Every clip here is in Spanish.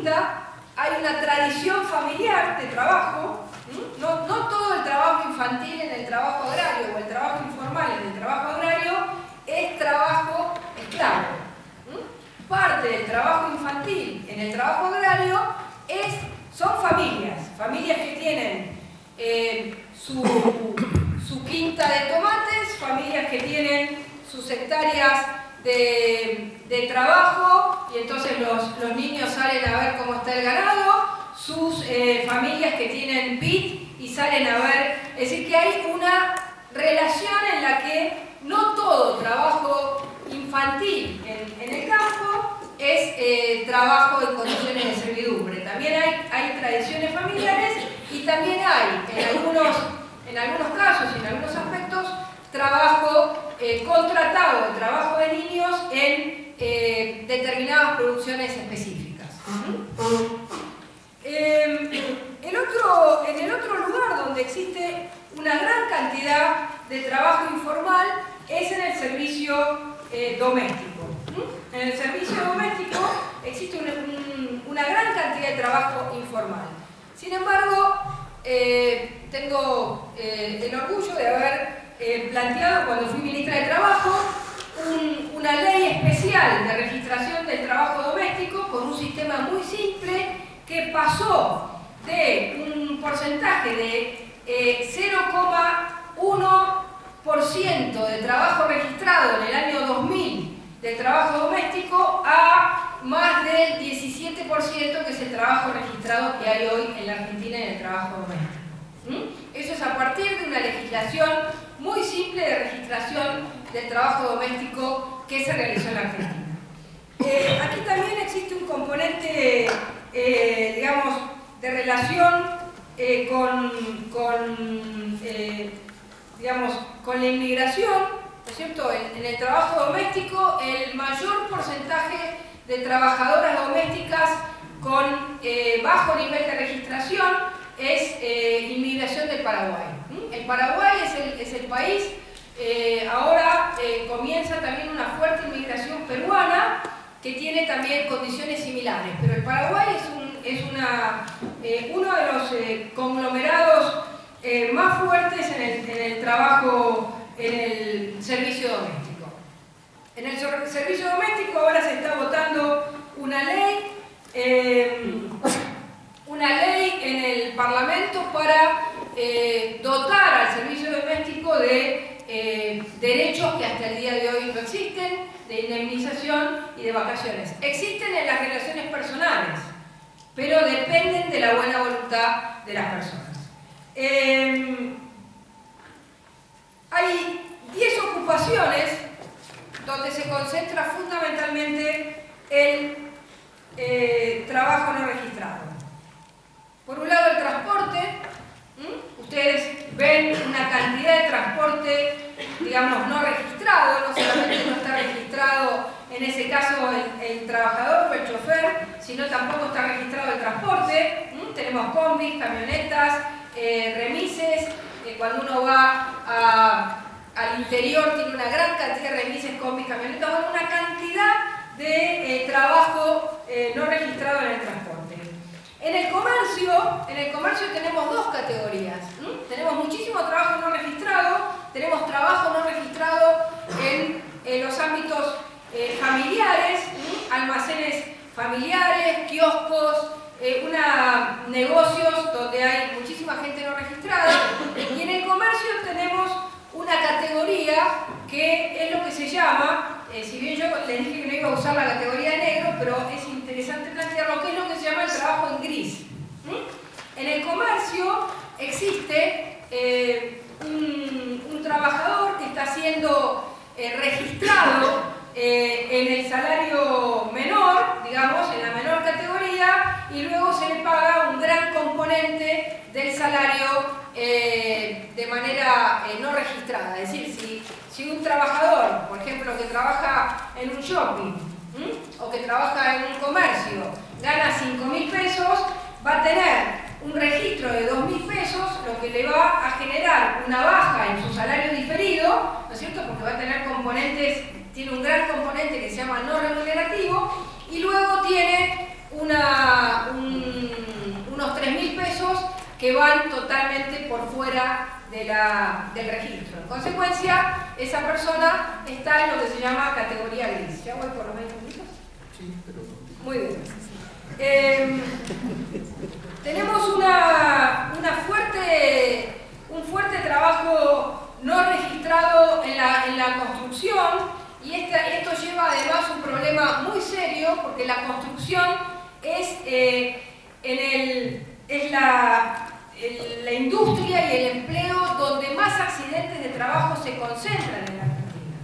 distinta, hay una tradición familiar de trabajo. No todo el trabajo infantil en el trabajo agrario o el trabajo informal en el trabajo agrario es trabajo esclavo. Parte del trabajo infantil en el trabajo agrario son familias que tienen su quinta de tomates, familias que tienen sus hectáreas de trabajo y entonces los niños salen a ver cómo está el ganado, sus familias que tienen vid y salen a ver, es decir que hay una relación en la que no todo trabajo infantil en el campo es trabajo en condiciones de servidumbre. También hay tradiciones familiares y también hay en algunos casos y en algunos aspectos trabajo contratado, trabajo de niños en determinadas producciones específicas. En el otro lugar donde existe una gran cantidad de trabajo informal es en el servicio doméstico. En el servicio doméstico existe una gran cantidad de trabajo informal. Sin embargo, tengo el orgullo de haber planteado cuando fui ministra de Trabajo una ley especial de registración del trabajo doméstico con un sistema muy simple que pasó de un porcentaje de 0,1% de trabajo registrado en el año 2000 del trabajo doméstico a más del 17% que es el trabajo registrado que hay hoy en la Argentina en el trabajo doméstico. Eso es a partir de una legislación muy simple de registración del trabajo doméstico que se realizó en la Argentina. Aquí también existe un componente, digamos, de relación con la inmigración, ¿no es cierto? En el trabajo doméstico, el mayor porcentaje de trabajadoras domésticas con bajo nivel de registración es inmigración del Paraguay. El Paraguay es el país, ahora comienza también una fuerte inmigración peruana que tiene también condiciones similares, pero el Paraguay es uno de los conglomerados más fuertes en el trabajo, en el servicio doméstico. En el servicio doméstico ahora se está votando una ley en el Parlamento para dotar al servicio doméstico de derechos que hasta el día de hoy no existen, de indemnización y de vacaciones. Existen en las relaciones personales, pero dependen de la buena voluntad de las personas. Hay 10 ocupaciones donde se concentra fundamentalmente el trabajo no registrado. Por un lado el transporte. Ustedes ven una cantidad de transporte, digamos, no registrado, no solamente no está registrado en ese caso el trabajador o el chofer, sino tampoco está registrado el transporte. Tenemos combis, camionetas, remises, cuando uno va al interior tiene una gran cantidad de remises, combis, camionetas, bueno, una cantidad de trabajo no registrado en el transporte. En el comercio tenemos dos categorías. Tenemos muchísimo trabajo no registrado, tenemos trabajo no registrado en los ámbitos familiares, almacenes familiares, kioscos, negocios donde hay muchísima gente no registrada. Y en el comercio tenemos una categoría que es lo que se llama, si bien yo les dije que no iba a usar la categoría de negro, pero es interesante plantearlo, que es lo que se llama el trabajo en gris. En el comercio existe un trabajador que está siendo registrado en el salario menor, digamos, en la menor categoría, y luego se le paga un gran componente del salario de manera no registrada. Es decir, si un trabajador, por ejemplo, que trabaja en un shopping o que trabaja en un comercio, gana 5.000 pesos, va a tener un registro de 2.000 pesos, lo que le va a generar una baja en su salario diferido, ¿no es cierto? Porque va a tener componentes, tiene un gran componente que se llama no remunerativo, y luego tiene una totalmente por fuera del registro. En consecuencia, esa persona está en lo que se llama categoría gris. ¿Ya voy por los 20 minutos? Sí, pero... Muy bien. Tenemos un fuerte trabajo no registrado en la construcción, y esto lleva además un problema muy serio, porque la construcción es la industria y el empleo donde más accidentes de trabajo se concentran en la Argentina.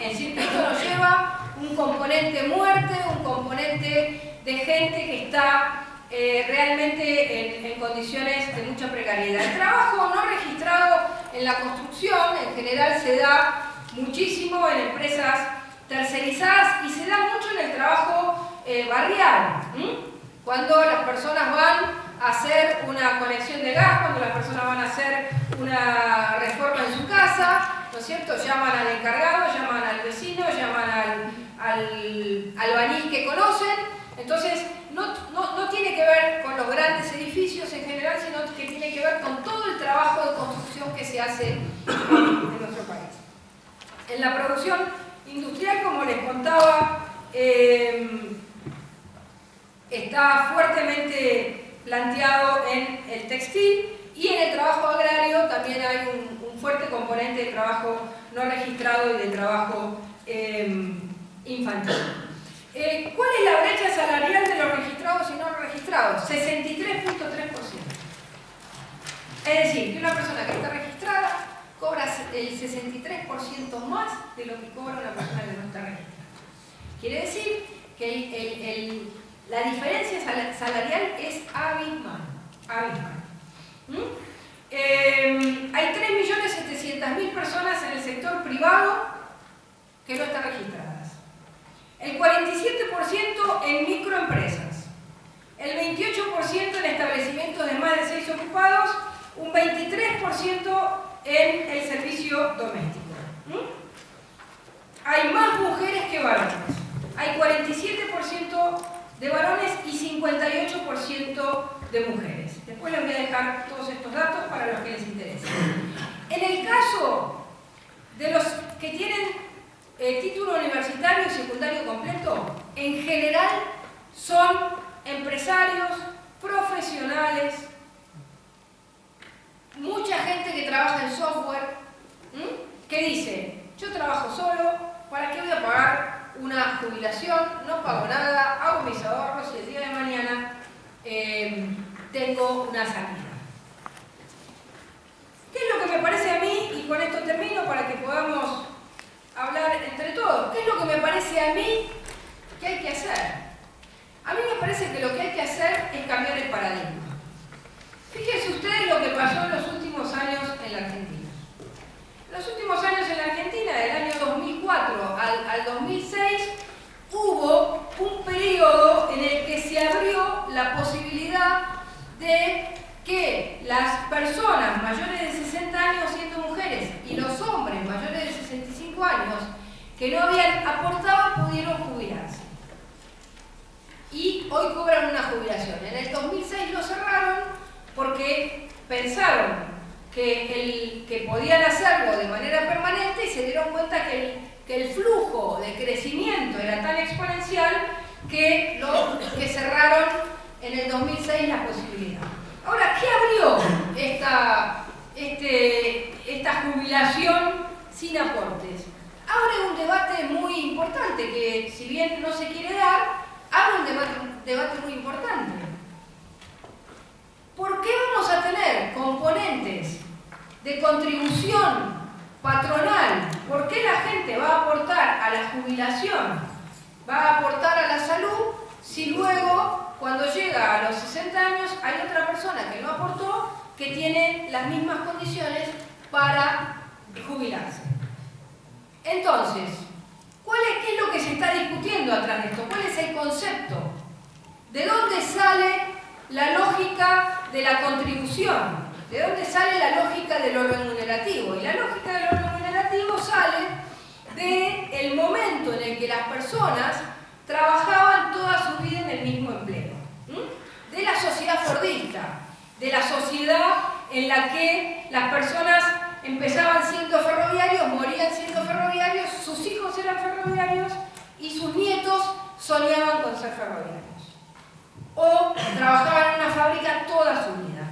Es decir, esto nos lleva un componente muerte, un componente de gente que está realmente en condiciones de mucha precariedad. El trabajo no registrado en la construcción en general se da muchísimo en empresas tercerizadas y se da mucho en el trabajo barrial. Cuando las personas van a hacer una conexión de gas, cuando las personas van a hacer una reforma en su casa, ¿no es cierto? Llaman al encargado, llaman al vecino, llaman al albañil que conocen. Entonces, no tiene que ver con los grandes edificios en general, sino que tiene que ver con todo el trabajo de construcción que se hace en nuestro país. En la producción industrial, como les contaba, está fuertemente planteado en el textil, y en el trabajo agrario también hay un fuerte componente de trabajo no registrado y de trabajo infantil. ¿Cuál es la brecha salarial de los registrados y no registrados? 63.3%. Es decir, que una persona que está registrada cobra el 63% más de lo que cobra una persona que no está registrada. Quiere decir que la diferencia salarial es abismal. Hay 3.700.000 personas en el sector privado que no están registradas. El 47% en microempresas, el 28% en establecimientos de más de 6 ocupados, un 23% en el servicio doméstico. Hay más mujeres que varones. Hay 47% de varones y 58% de mujeres. Después les voy a dejar todos estos datos para los que les interese. En el caso de los que tienen título universitario y secundario completo, en general son empresarios, profesionales, mucha gente que trabaja en software, que dice, yo trabajo solo, ¿para qué voy a pagar una jubilación? No pago nada, hago mis ahorros y el día de mañana tengo una salida. ¿Qué es lo que me parece a mí? Y con esto termino para que podamos hablar entre todos. ¿Qué es lo que me parece a mí que hay que hacer? A mí me parece que lo que hay que hacer es cambiar el paradigma. Fíjense ustedes lo que pasó en los últimos años en la Argentina. En los últimos años en la Argentina, del año 2004 al 2006, hubo un periodo en el que se abrió la posibilidad de que las personas mayores de 60 años siendo mujeres y los hombres mayores de 65 años que no habían aportado pudieron jubilarse. Y hoy cobran una jubilación. En el 2006 lo cerraron porque pensaron que podían hacerlo de manera permanente y se dieron cuenta que el flujo de crecimiento era tan exponencial que cerraron en el 2006 la posibilidad. Ahora, ¿qué abrió esta jubilación sin aportes? Abre un debate muy importante que, si bien no se quiere dar, abre un debate muy importante. ¿Por qué vamos a tener componentes de contribución patronal? ¿Por qué la gente va a aportar a la jubilación, va a aportar a la salud, si luego, cuando llega a los 60 años, hay otra persona que no aportó, que tiene las mismas condiciones para jubilarse? Entonces, ¿qué es lo que se está discutiendo atrás de esto? ¿Cuál es el concepto? ¿De dónde sale la lógica de la contribución? ¿De dónde sale la lógica de lo remunerativo? Y la lógica de lo remunerativo sale del momento en el que las personas trabajaban toda su vida en el mismo empleo. De la sociedad fordista, de la sociedad en la que las personas empezaban siendo ferroviarios, morían siendo ferroviarios, sus hijos eran ferroviarios y sus nietos soñaban con ser ferroviarios. O trabajaban en una fábrica toda su vida.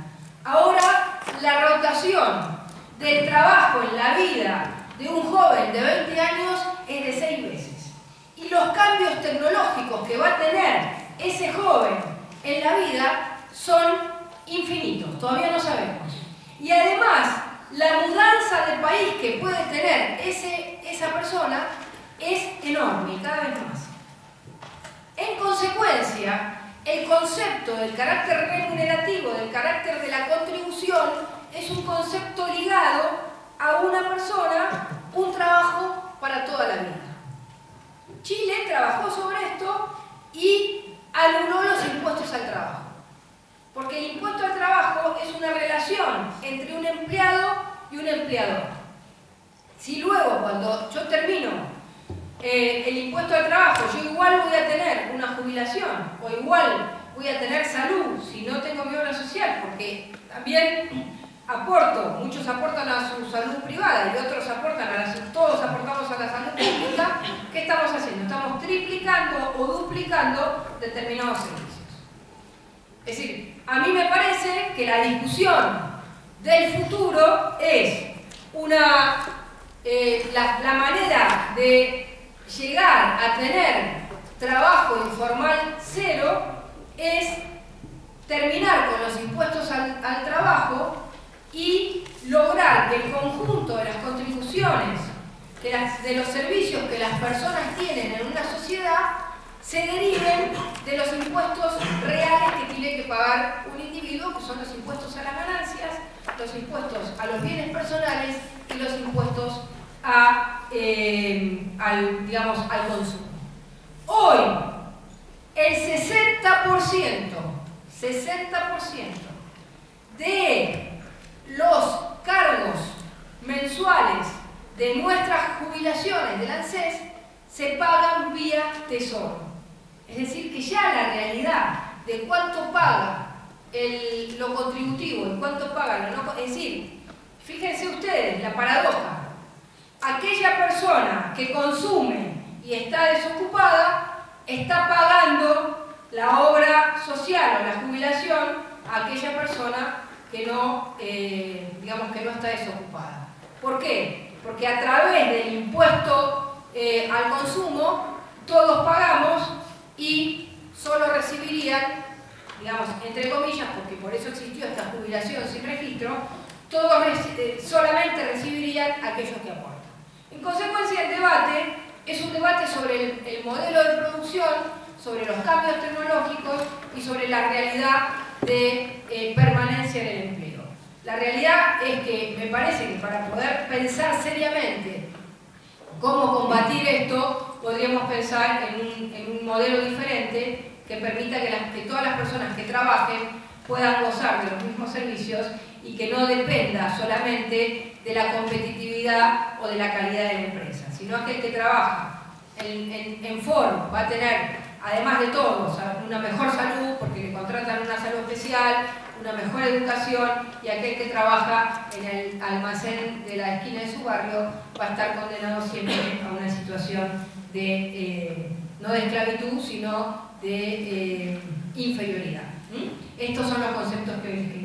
Ahora la rotación del trabajo en la vida de un joven de 20 años es de 6 veces. Y los cambios tecnológicos que va a tener ese joven en la vida son infinitos, todavía no sabemos. Y además, la mudanza de país que puede tener esa persona es enorme y cada vez más. En consecuencia, el concepto del carácter remunerativo, del carácter de la contribución, es un concepto ligado a una persona, un trabajo para toda la vida. Chile trabajó sobre esto y anuló los impuestos al trabajo. Porque el impuesto al trabajo es una relación entre un empleado y un empleador. Si luego, cuando yo termino el impuesto al trabajo, yo igual voy a tener una jubilación o igual voy a tener salud si no tengo mi obra social, porque también aporto, muchos aportan a su salud privada y otros aportan a la salud, todos aportamos a la salud pública. ¿Qué estamos haciendo? Estamos triplicando o duplicando determinados servicios. Es decir, a mí me parece que la discusión del futuro es la manera de llegar a tener trabajo informal cero es terminar con los impuestos al trabajo y lograr que el conjunto de las contribuciones, de los servicios que las personas tienen en una sociedad, se deriven de los impuestos reales que tiene que pagar un individuo, que son los impuestos a las ganancias, los impuestos a los bienes personales y los impuestos al consumo. Hoy, el 60% de los cargos mensuales de nuestras jubilaciones del ANSES se pagan vía tesoro. Es decir, que ya la realidad de cuánto paga lo contributivo y cuánto paga lo no... Es decir, fíjense ustedes la paradoja. Aquella persona que consume y está desocupada está pagando la obra social o la jubilación a aquella persona que no, que no está desocupada. ¿Por qué? Porque a través del impuesto al consumo todos pagamos y solo recibirían, digamos, entre comillas, porque por eso existió esta jubilación sin registro, todos solamente recibirían aquellos que aportan. En consecuencia, el debate es un debate sobre el modelo de producción, sobre los cambios tecnológicos y sobre la realidad de permanencia en el empleo. La realidad es que me parece que para poder pensar seriamente cómo combatir esto, podríamos pensar en un modelo diferente que permita que todas las personas que trabajen puedan gozar de los mismos servicios y que no dependa solamente de la competitividad o de la calidad de la empresa, sino aquel que trabaja en foro va a tener, además de todo, una mejor salud porque le contratan una salud especial, una mejor educación, y aquel que trabaja en el almacén de la esquina de su barrio va a estar condenado siempre a una situación de, no de esclavitud, sino de inferioridad. Estos son los conceptos que hoy